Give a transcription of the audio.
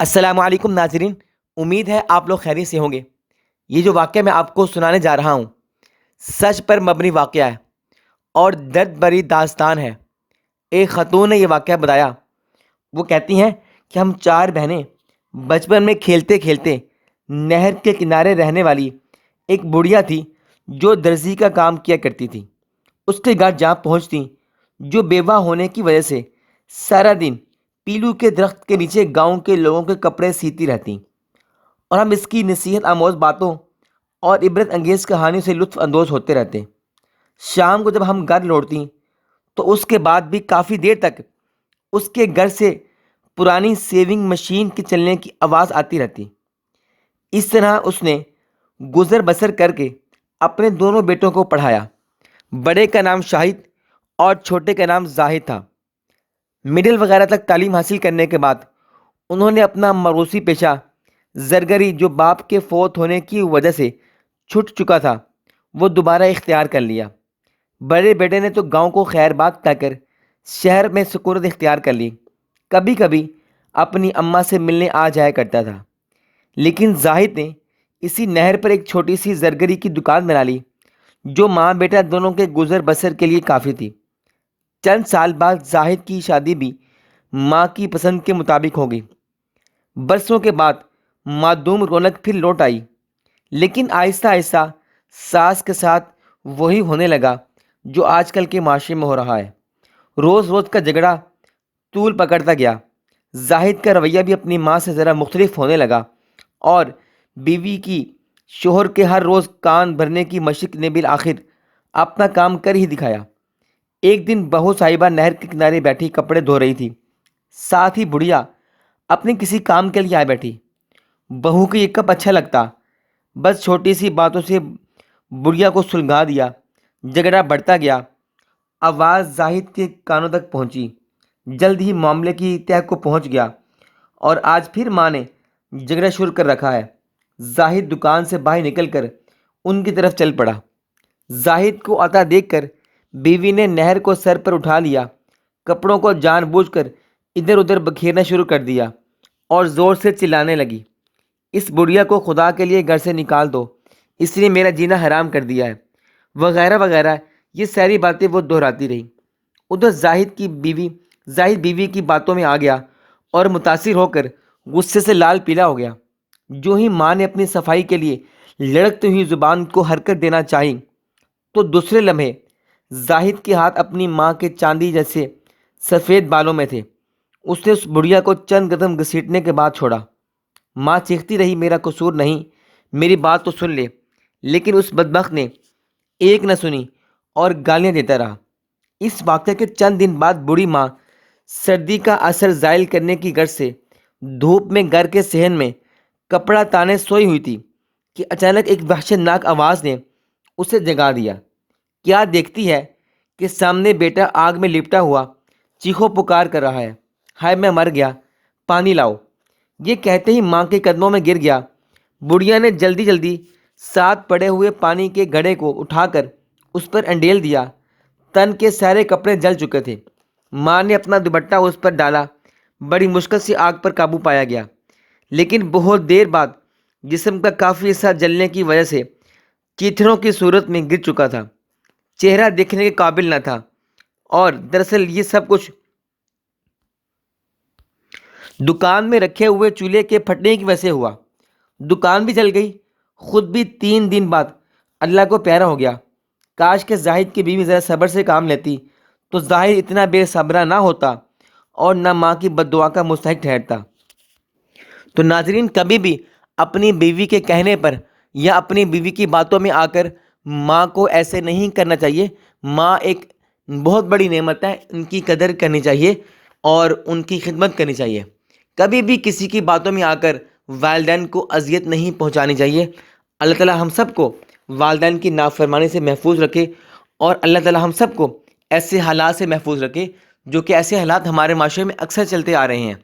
السلام علیکم ناظرین، امید ہے آپ لوگ خیریت سے ہوں گے۔ یہ جو واقعہ میں آپ کو سنانے جا رہا ہوں سچ پر مبنی واقعہ ہے اور درد بری داستان ہے۔ ایک خاتون نے یہ واقعہ بتایا۔ وہ کہتی ہیں کہ ہم چار بہنیں بچپن میں کھیلتے کھیلتے نہر کے کنارے رہنے والی ایک بڑھیا تھی جو درزی کا کام کیا کرتی تھی۔ اس کے گھر جہاں پہنچتی، جو بیوہ ہونے کی وجہ سے سارا دن پیلو کے درخت کے نیچے گاؤں کے لوگوں کے کپڑے سیتی رہتی، اور ہم اس کی نصیحت آموز باتوں اور عبرت انگیز کہانیوں سے لطف اندوز ہوتے رہتے۔ شام کو جب ہم گھر لوٹتی تو اس کے بعد بھی کافی دیر تک اس کے گھر سے پرانی سیونگ مشین کے چلنے کی آواز آتی رہتی۔ اس طرح اس نے گزر بسر کر کے اپنے دونوں بیٹوں کو پڑھایا۔ بڑے کا نام شاہد اور چھوٹے کا نام زاہد تھا۔ مڈل وغیرہ تک تعلیم حاصل کرنے کے بعد انہوں نے اپنا موروثی پیشہ زرگری، جو باپ کے فوت ہونے کی وجہ سے چھٹ چکا تھا، وہ دوبارہ اختیار کر لیا۔ بڑے بیٹے نے تو گاؤں کو خیر باد کہہ کر شہر میں سکونت اختیار کر لی۔ کبھی کبھی اپنی اماں سے ملنے آ جایا کرتا تھا، لیکن زاہد نے اسی نہر پر ایک چھوٹی سی زرگری کی دکان بنا لی جو ماں بیٹا دونوں کے گزر بسر کے لیے کافی تھی۔ چند سال بعد زاہد کی شادی بھی ماں کی پسند کے مطابق ہو گئی۔ برسوں کے بعد معدوم رونق پھر لوٹ آئی، لیکن آہستہ آہستہ ساس کے ساتھ وہی ہونے لگا جو آج کل کے معاشرے میں ہو رہا ہے۔ روز روز کا جھگڑا طول پکڑتا گیا۔ زاہد کا رویہ بھی اپنی ماں سے ذرا مختلف ہونے لگا، اور بیوی کی شوہر کے ہر روز کان بھرنے کی مشق نے بالآخر اپنا کام کر ہی دکھایا۔ ایک دن بہو صاحبہ نہر کے کنارے بیٹھی کپڑے دھو رہی تھی، ساتھ ہی بڑھیا اپنے کسی کام کے لیے آ بیٹھی۔ بہو کو یہ کب اچھا لگتا، بس چھوٹی سی باتوں سے بڑھیا کو سلگھا دیا۔ جھگڑا بڑھتا گیا، آواز زاہد کے کانوں تک پہنچی، جلد ہی معاملے کی تہہ کو پہنچ گیا، اور آج پھر ماں نے جھگڑا شروع کر رکھا ہے۔ زاہد دکان سے باہر نکل کر ان کی طرف چل پڑا۔ زاہد کو آتا دیکھ کر بیوی نے نہر کو سر پر اٹھا لیا، کپڑوں کو جان بوجھ کر ادھر ادھر بکھیرنا شروع کر دیا اور زور سے چلانے لگی، اس بڑھیا کو خدا کے لیے گھر سے نکال دو، اس نے میرا جینا حرام کر دیا ہے، وغیرہ وغیرہ۔ یہ ساری باتیں وہ دہراتی رہی۔ ادھر زاہد بیوی کی باتوں میں آ گیا اور متاثر ہو کر غصے سے لال پیلا ہو گیا۔ جو ہی ماں نے اپنی صفائی کے لیے لڑکتی ہوئی زبان کو حرکت دینا چاہی تو دوسرے لمحے زاہد کے ہاتھ اپنی ماں کے چاندی جیسے سفید بالوں میں تھے۔ اس نے اس بڑھیا کو چند قدم گھسیٹنے کے بعد چھوڑا۔ ماں چیختی رہی، میرا قصور نہیں، میری بات تو سن لے، لیکن اس بدبخت نے ایک نہ سنی اور گالیاں دیتا رہا۔ اس واقعے کے چند دن بعد بوڑھی ماں سردی کا اثر زائل کرنے کی غرض سے دھوپ میں گھر کے صحن میں کپڑا تانے سوئی ہوئی تھی کہ اچانک ایک وحشت ناک آواز نے اسے جگا دیا۔ کیا دیکھتی ہے کہ سامنے بیٹا آگ میں لپٹا ہوا چیخو پکار کر رہا ہے، ہائے میں مر گیا، پانی لاؤ۔ یہ کہتے ہی ماں کے قدموں میں گر گیا۔ بڑھیا نے جلدی جلدی ساتھ پڑے ہوئے پانی کے گھڑے کو اٹھا کر اس پر انڈیل دیا۔ تن کے سارے کپڑے جل چکے تھے۔ ماں نے اپنا دوپٹہ اس پر ڈالا، بڑی مشکل سے آگ پر قابو پایا گیا، لیکن بہت دیر بعد جسم کا کافی حصہ جلنے کی وجہ سے چیتھڑوں کی صورت میں گر چکا تھا، چہرہ دیکھنے کے قابل نہ تھا، اور دراصل یہ سب کچھ دکان میں رکھے ہوئے چولہے کے پھٹنے کی وجہ سے ہوا۔ دکان بھی جل گئی، خود بھی 3 دن بعد اللہ کو پیارا ہو گیا۔ کاش کہ زاہد کی بیوی ذرا صبر سے کام لیتی تو زاہد اتنا بے صبرا نہ ہوتا اور نہ ماں کی بد دعا کا مستحق ٹھہرتا۔ تو ناظرین، کبھی بھی اپنی بیوی کے کہنے پر یا اپنی بیوی کی باتوں میں آ کر ماں کو ایسے نہیں کرنا چاہیے۔ ماں ایک بہت بڑی نعمت ہے، ان کی قدر کرنی چاہیے اور ان کی خدمت کرنی چاہیے۔ کبھی بھی کسی کی باتوں میں آ کر والدین کو اذیت نہیں پہنچانی چاہیے۔ اللہ تعالی ہم سب کو والدین کی نافرمانی سے محفوظ رکھے، اور اللہ تعالی ہم سب کو ایسے حالات سے محفوظ رکھے جو کہ ایسے حالات ہمارے معاشرے میں اکثر چلتے آ رہے ہیں۔